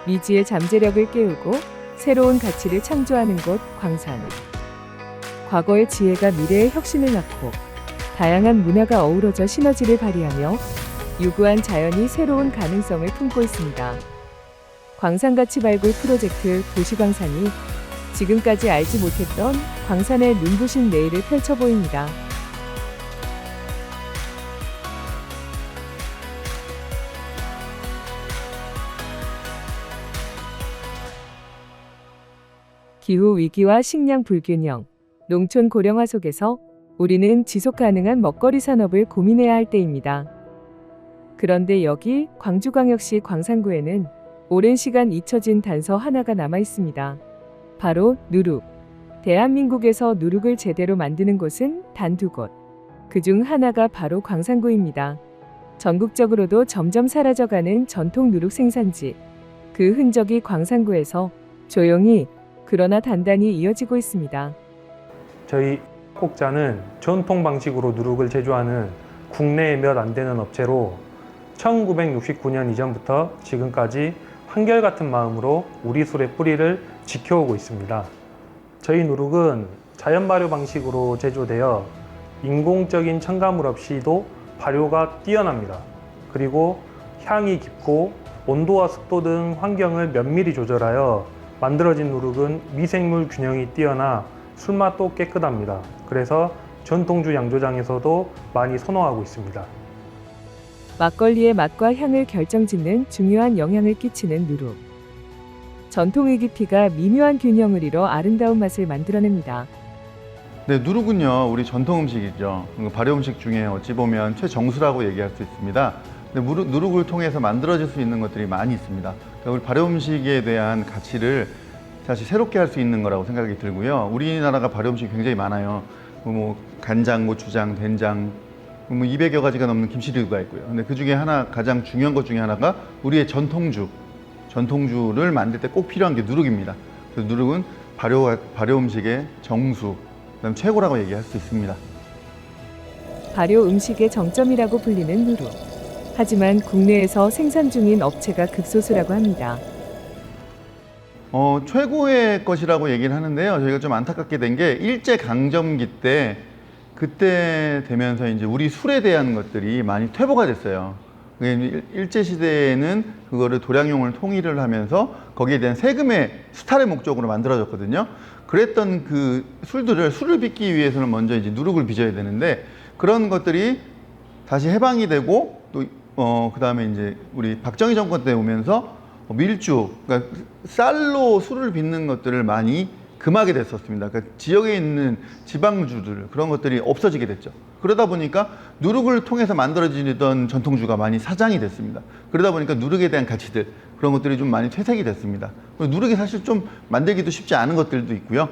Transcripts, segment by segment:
미지의 잠재력을 깨우고 새로운 가치를 창조하는 곳 광산. 과거의 지혜가 미래의 혁신을 낳고 다양한 문화가 어우러져 시너지를 발휘하며 유구한 자연이 새로운 가능성을 품고 있습니다. 광산가치 발굴 프로젝트 도시광산이 지금까지 알지 못했던 광산의 눈부신 내일을 펼쳐 보입니다. 기후 위기와 식량 불균형, 농촌 고령화 속에서 우리는 지속 가능한 먹거리 산업을 고민해야 할 때입니다. 그런데 여기 광주광역시 광산구에는 오랜 시간 잊혀진 단서 하나가 남아 있습니다. 바로 누룩. 대한민국에서 누룩을 제대로 만드는 곳은 단 2곳. 그중 하나가 바로 광산구입니다. 전국적으로도 점점 사라져가는 전통 누룩 생산지. 그 흔적이 광산구에서 조용히 그러나 단단히 이어지고 있습니다. 저희 곡자는 전통 방식으로 누룩을 제조하는 국내에 몇 안 되는 업체로 1969년 이전부터 지금까지 한결같은 마음으로 우리 술의 뿌리를 지켜오고 있습니다. 저희 누룩은 자연 발효 방식으로 제조되어 인공적인 첨가물 없이도 발효가 뛰어납니다. 그리고 향이 깊고 온도와 습도 등 환경을 면밀히 조절하여 만들어진 누룩은 미생물 균형이 뛰어나 술맛도 깨끗합니다. 그래서 전통주 양조장에서도 많이 선호하고 있습니다. 막걸리의 맛과 향을 결정짓는 중요한 영향을 끼치는 누룩. 전통의 깊이가 미묘한 균형을 이뤄 아름다운 맛을 만들어냅니다. 네, 누룩은요, 우리 전통 음식이죠. 발효 음식 중에 어찌 보면 최정수라고 얘기할 수 있습니다. 근데 누룩을 통해서 만들어질 수 있는 것들이 많이 있습니다. 그러니까 우리 발효 음식에 대한 가치를 사실 새롭게 할 수 있는 거라고 생각이 들고요. 우리나라가 발효 음식이 굉장히 많아요. 간장, 고추장, 된장, 200여 가지가 넘는 김치류가 있고요. 근데 그 중에 가장 중요한 것 중에 하나가 우리의 전통주를 만들 때 꼭 필요한 게 누룩입니다. 그래서 누룩은 발효 음식의 정수, 그다음 최고라고 얘기할 수 있습니다. 발효 음식의 정점이라고 불리는 누룩. 하지만 국내에서 생산 중인 업체가 극소수라고 합니다. 최고의 것이라고 얘기를 하는데요. 저희가 좀 안타깝게 된 게 일제강점기 때 그때 되면서 이제 우리 술에 대한 것들이 많이 퇴보가 됐어요. 일제시대에는 그거를 도량용을 통일을 하면서 거기에 대한 세금의 수탈의 목적으로 만들어졌거든요. 그랬던 그 술을 빚기 위해서는 먼저 이제 누룩을 빚어야 되는데 그런 것들이 다시 해방이 되고 또 그다음에 이제 우리 박정희 정권 때 오면서 밀주, 그러니까 쌀로 술을 빚는 것들을 많이 금하게 됐었습니다. 그러니까 지역에 있는 지방주들 그런 것들이 없어지게 됐죠. 그러다 보니까 누룩을 통해서 만들어지던 전통주가 많이 사장이 됐습니다. 그러다 보니까 누룩에 대한 가치들 그런 것들이 좀 많이 퇴색이 됐습니다. 누룩이 사실 좀 만들기도 쉽지 않은 것들도 있고요.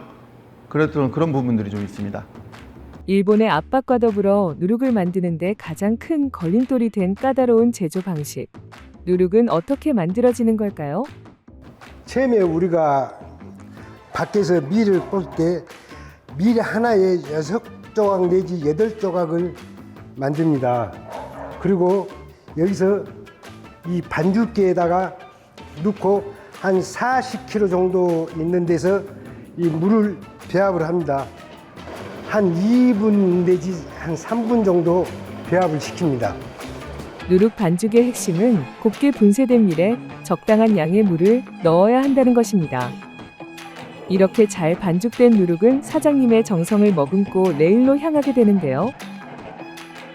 그랬던 그런 부분들이 좀 있습니다. 일본의 압박과 더불어 누룩을 만드는 데 가장 큰 걸림돌이 된 까다로운 제조 방식. 누룩은 어떻게 만들어지는 걸까요? 처음에 우리가 밖에서 밀을 볼 때 밀 하나에 6조각 내지 8조각을 만듭니다. 그리고 여기서 이 반죽기에다가 넣고 한 40kg 정도 있는 데서 이 물을 배합을 합니다. 한 2분 내지 한 3분 정도 배합을 시킵니다. 누룩 반죽의 핵심은 곱게 분쇄된 밀에 적당한 양의 물을 넣어야 한다는 것입니다. 이렇게 잘 반죽된 누룩은 사장님의 정성을 머금고 레일로 향하게 되는데요.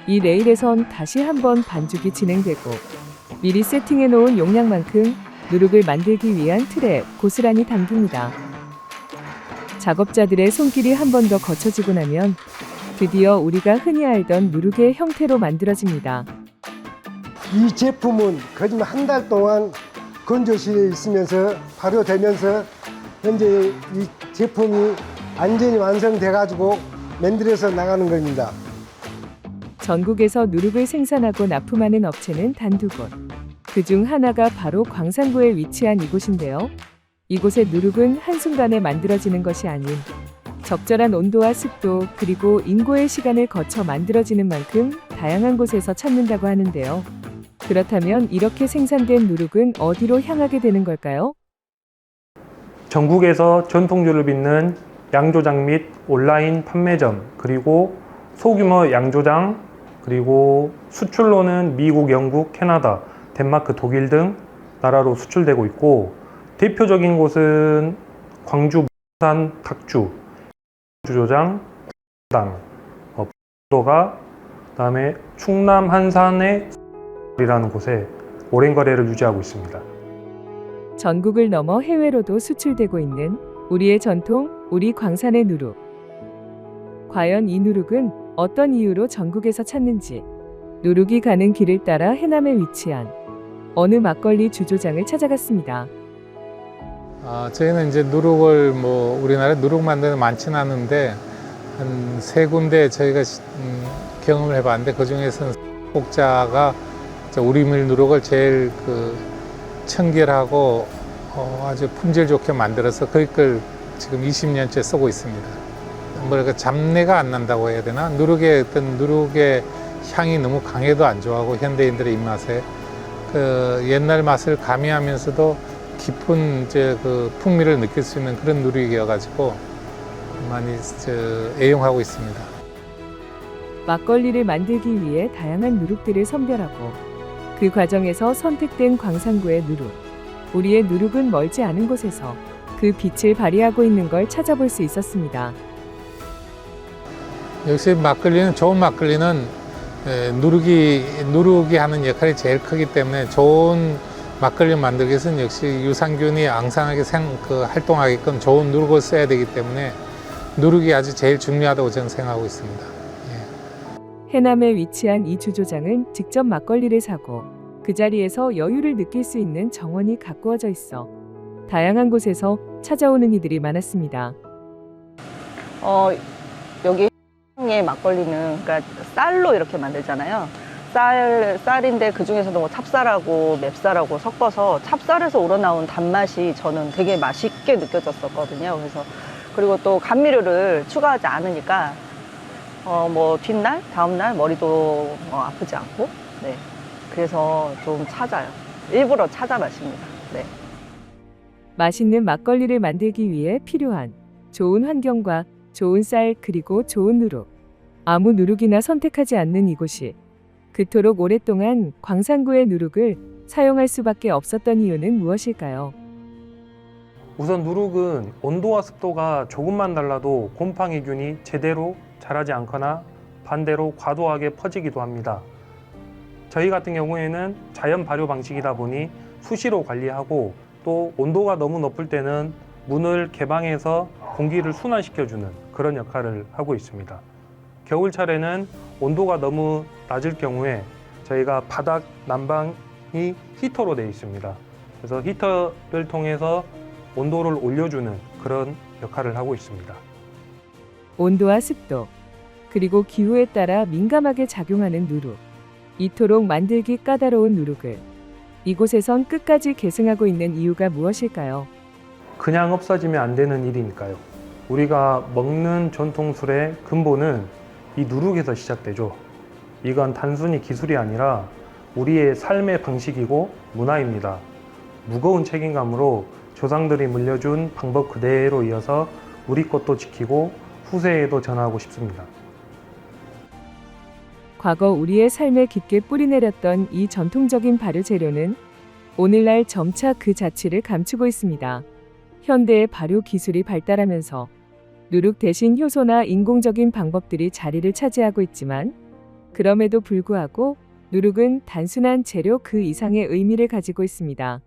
이 레일에선 다시 한번 반죽이 진행되고 미리 세팅해 놓은 용량만큼 누룩을 만들기 위한 틀에 고스란히 담깁니다. 작업자들의 손길이 한 번 더 거쳐지고 나면 드디어 우리가 흔히 알던 누룩의 형태로 만들어집니다. 이 제품은 거짓말 한 달 동안 건조실에 있으면서 발효되면서 현재 이 제품이 완전히 완성돼 가지고 만들어서 나가는 겁니다. 전국에서 누룩을 생산하고 납품하는 업체는 단 2곳. 그중 하나가 바로 광산구에 위치한 이곳인데요. 이곳의 누룩은 한순간에 만들어지는 것이 아닌 적절한 온도와 습도 그리고 인고의 시간을 거쳐 만들어지는 만큼 다양한 곳에서 찾는다고 하는데요. 그렇다면 이렇게 생산된 누룩은 어디로 향하게 되는 걸까요? 전국에서 전통주를 빚는 양조장 및 온라인 판매점, 그리고 소규모 양조장, 그리고 수출로는 미국, 영국, 캐나다, 덴마크, 독일 등 나라로 수출되고 있고, 대표적인 곳은 광주, 부산, 각주, 주조장, 당, 도가, 그다음에 충남 한산의 이라는 곳에 오랜 거래를 유지하고 있습니다. 전국을 넘어 해외로도 수출되고 있는 우리의 전통, 우리 광산의 누룩. 과연 이 누룩은 어떤 이유로 전국에서 찾는지, 누룩이 가는 길을 따라 해남에 위치한 어느 막걸리 주조장을 찾아갔습니다. 저희는 이제 누룩을 우리나라에 누룩 만드는 데 많지는 않은데 한 3군데 저희가 경험을 해봤는데, 그 중에서는 꼭자가 우리밀 누룩을 제일 청결하고 아주 품질 좋게 만들어서 그걸 지금 20년째 쓰고 있습니다. 뭐랄까 잡내가 안 난다고 해야 되나? 누룩의 향이 너무 강해도 안 좋아하고, 현대인들의 입맛에 옛날 맛을 가미하면서도 깊은 풍미를 느낄 수 있는 그런 누룩이어가지고 많이 애용하고 있습니다. 막걸리를 만들기 위해 다양한 누룩들을 선별하고 그 과정에서 선택된 광산구의 누룩. 우리의 누룩은 멀지 않은 곳에서 그 빛을 발휘하고 있는 걸 찾아볼 수 있었습니다. 역시 좋은 막걸리는 누룩이 하는 역할이 제일 크기 때문에, 좋은 막걸리 만들기 위해서는 역시 유산균이 앙상하게 활동하게끔 좋은 누룩을 써야 되기 때문에 누룩이 아주 제일 중요하다고 저는 생각하고 있습니다. 해남에 위치한 이 주조장은 직접 막걸리를 사고 그 자리에서 여유를 느낄 수 있는 정원이 가꾸어져 있어 다양한 곳에서 찾아오는 이들이 많았습니다. 여기 의 막걸리는 그러니까 쌀로 이렇게 만들잖아요. 쌀인데 그 중에서도 뭐 찹쌀하고 맵쌀하고 섞어서 찹쌀에서 우러나온 단맛이 저는 되게 맛있게 느껴졌었거든요. 그리고 또 감미료를 추가하지 않으니까 뒷날, 다음날 머리도 아프지 않고, 네. 그래서 좀 찾아요. 일부러 찾아 마십니다. 네. 맛있는 막걸리를 만들기 위해 필요한 좋은 환경과 좋은 쌀 그리고 좋은 누룩. 아무 누룩이나 선택하지 않는 이곳이 그토록 오랫동안 광산구의 누룩을 사용할 수밖에 없었던 이유는 무엇일까요? 우선 누룩은 온도와 습도가 조금만 달라도 곰팡이균이 제대로 자라지 않거나 반대로 과도하게 퍼지기도 합니다. 저희 같은 경우에는 자연 발효 방식이다 보니 수시로 관리하고, 또 온도가 너무 높을 때는 문을 개방해서 공기를 순환시켜주는 그런 역할을 하고 있습니다. 겨울철에는 온도가 너무 낮을 경우에 저희가 바닥 난방이 히터로 되어 있습니다. 그래서 히터를 통해서 온도를 올려주는 그런 역할을 하고 있습니다. 온도와 습도, 그리고 기후에 따라 민감하게 작용하는 누룩. 이토록 만들기 까다로운 누룩을 이곳에선 끝까지 계승하고 있는 이유가 무엇일까요? 그냥 없어지면 안 되는 일이니까요. 우리가 먹는 전통술의 근본은 이 누룩에서 시작되죠. 이건 단순히 기술이 아니라 우리의 삶의 방식이고 문화입니다. 무거운 책임감으로 조상들이 물려준 방법 그대로 이어서 우리 것도 지키고 후세에도 전하고 싶습니다. 과거 우리의 삶에 깊게 뿌리내렸던 이 전통적인 발효 재료는 오늘날 점차 그 자취를 감추고 있습니다. 현대의 발효 기술이 발달하면서 누룩 대신 효소나 인공적인 방법들이 자리를 차지하고 있지만, 그럼에도 불구하고 누룩은 단순한 재료 그 이상의 의미를 가지고 있습니다.